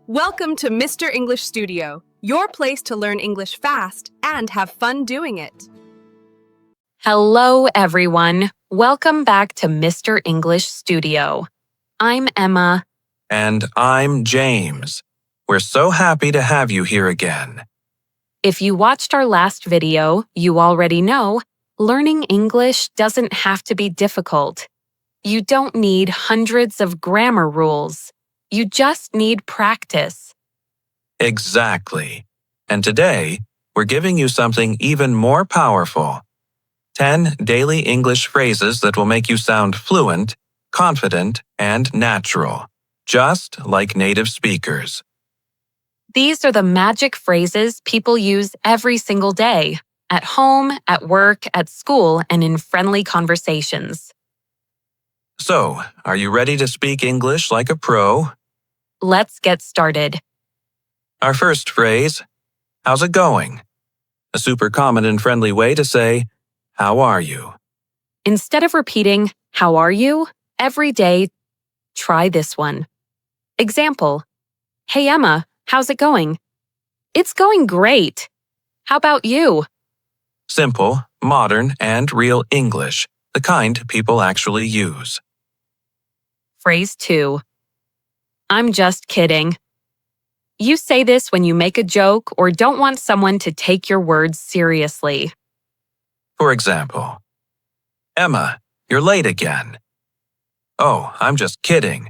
Welcome to Mr. English Studio, your place to learn English fast and have fun doing it. Hello, everyone. Welcome back to Mr. English Studio. I'm Emma. And I'm James. We're so happy to have you here again. If you watched our last video, you already know learning English doesn't have to be difficult. You don't need hundreds of grammar rules. You just need practice. Exactly. And today, we're giving you something even more powerful. 10 daily English phrases that will make you sound fluent, confident, and natural, just like native speakers. These are the magic phrases people use every single day, at home, at work, at school, and in friendly conversations. So, are you ready to speak English like a pro? Let's get started. Our first phrase, how's it going? A super common and friendly way to say, how are you? Instead of repeating, how are you? Every day, try this one. Example, hey Emma, how's it going? It's going great. How about you? Simple, modern, and real English, the kind people actually use. Phrase 2. I'm just kidding. You say this when you make a joke or don't want someone to take your words seriously. For example, Emma, you're late again. Oh, I'm just kidding.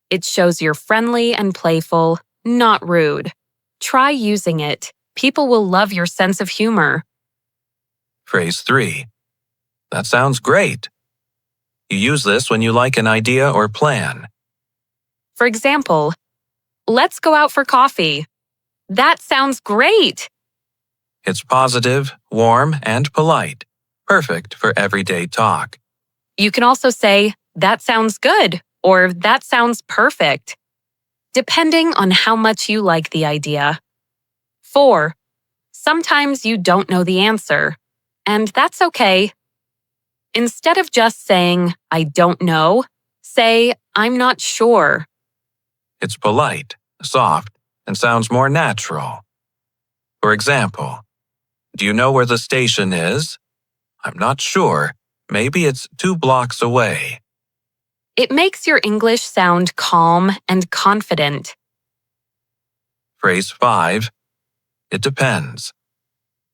It shows you're friendly and playful, not rude. Try using it. People will love your sense of humor. Phrase 3. That sounds great. You use this when you like an idea or plan. For example, let's go out for coffee. That sounds great. It's positive, warm, and polite. Perfect for everyday talk. You can also say, that sounds good, or that sounds perfect, depending on how much you like the idea. 4. Sometimes you don't know the answer, and that's okay. Instead of just saying, I don't know, say, I'm not sure. It's polite, soft, and sounds more natural. For example, do you know where the station is? I'm not sure. Maybe it's 2 blocks away. It makes your English sound calm and confident. Phrase 5. It depends.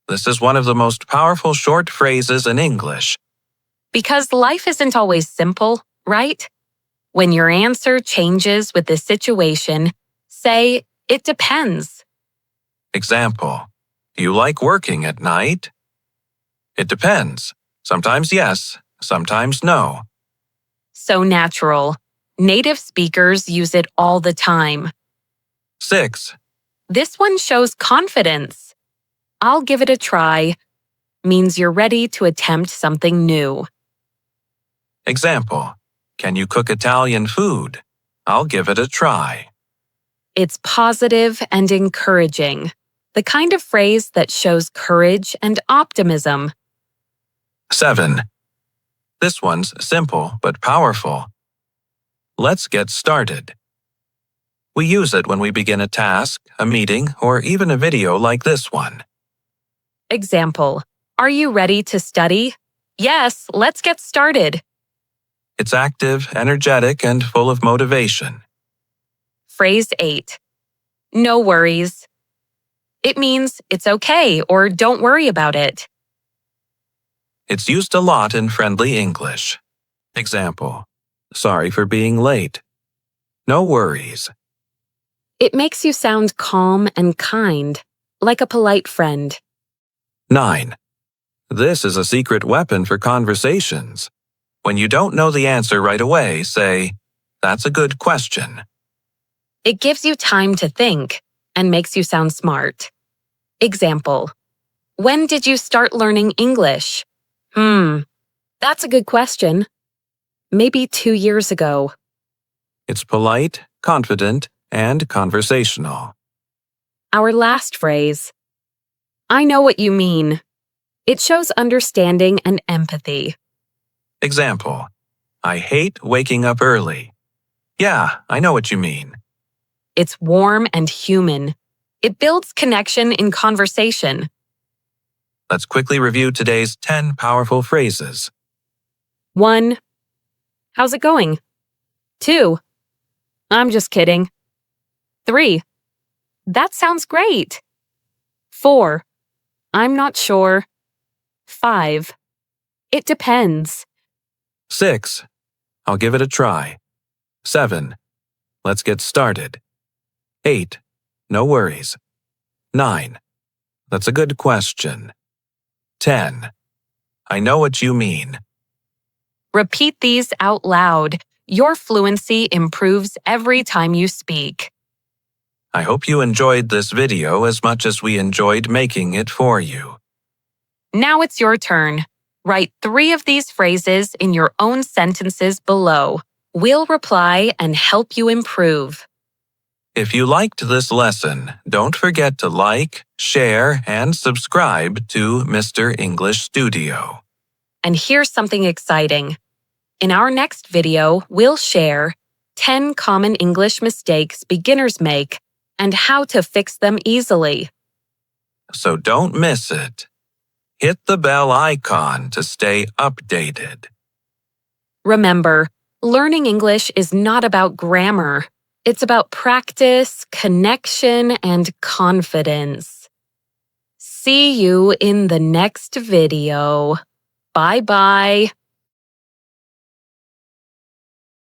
This is one of the most powerful short phrases in English. Because life isn't always simple, right? When your answer changes with the situation, say, it depends. Example, do you like working at night? It depends. Sometimes yes, sometimes no. So natural. Native speakers use it all the time. 6. This one shows confidence. I'll give it a try means you're ready to attempt something new. Example, can you cook Italian food? I'll give it a try. It's positive and encouraging, the kind of phrase that shows courage and optimism. 7. This one's simple but powerful. Let's get started. We use it when we begin a task, a meeting, or even a video like this one. Example, are you ready to study? Yes, let's get started. It's active, energetic, and full of motivation. Phrase 8. No worries. It means it's okay or don't worry about it. It's used a lot in friendly English. Example, sorry for being late. No worries. It makes you sound calm and kind, like a polite friend. 9. This is a secret weapon for conversations. When you don't know the answer right away, say, that's a good question. It gives you time to think and makes you sound smart. Example, when did you start learning English? That's a good question. Maybe 2 years ago. It's polite, confident, and conversational. Our last phrase. I know what you mean. It shows understanding and empathy. Example, I hate waking up early. Yeah, I know what you mean. It's warm and human. It builds connection in conversation. Let's quickly review today's 10 powerful phrases. 1. How's it going? 2. I'm just kidding. 3. That sounds great. 4. I'm not sure. 5. It depends. 6. I'll give it a try. 7. Let's get started. 8. No worries. 9. That's a good question. 10. I know what you mean. Repeat these out loud. Your fluency improves every time you speak. I hope you enjoyed this video as much as we enjoyed making it for you. Now it's your turn. Write 3 of these phrases in your own sentences below. We'll reply and help you improve. If you liked this lesson, don't forget to like, share, and subscribe to Mr. English Studio. And here's something exciting. In our next video, we'll share 10 common English mistakes beginners make and how to fix them easily. So don't miss it. Hit the bell icon to stay updated. Remember, learning English is not about grammar. It's about practice, connection, and confidence. See you in the next video. Bye-bye.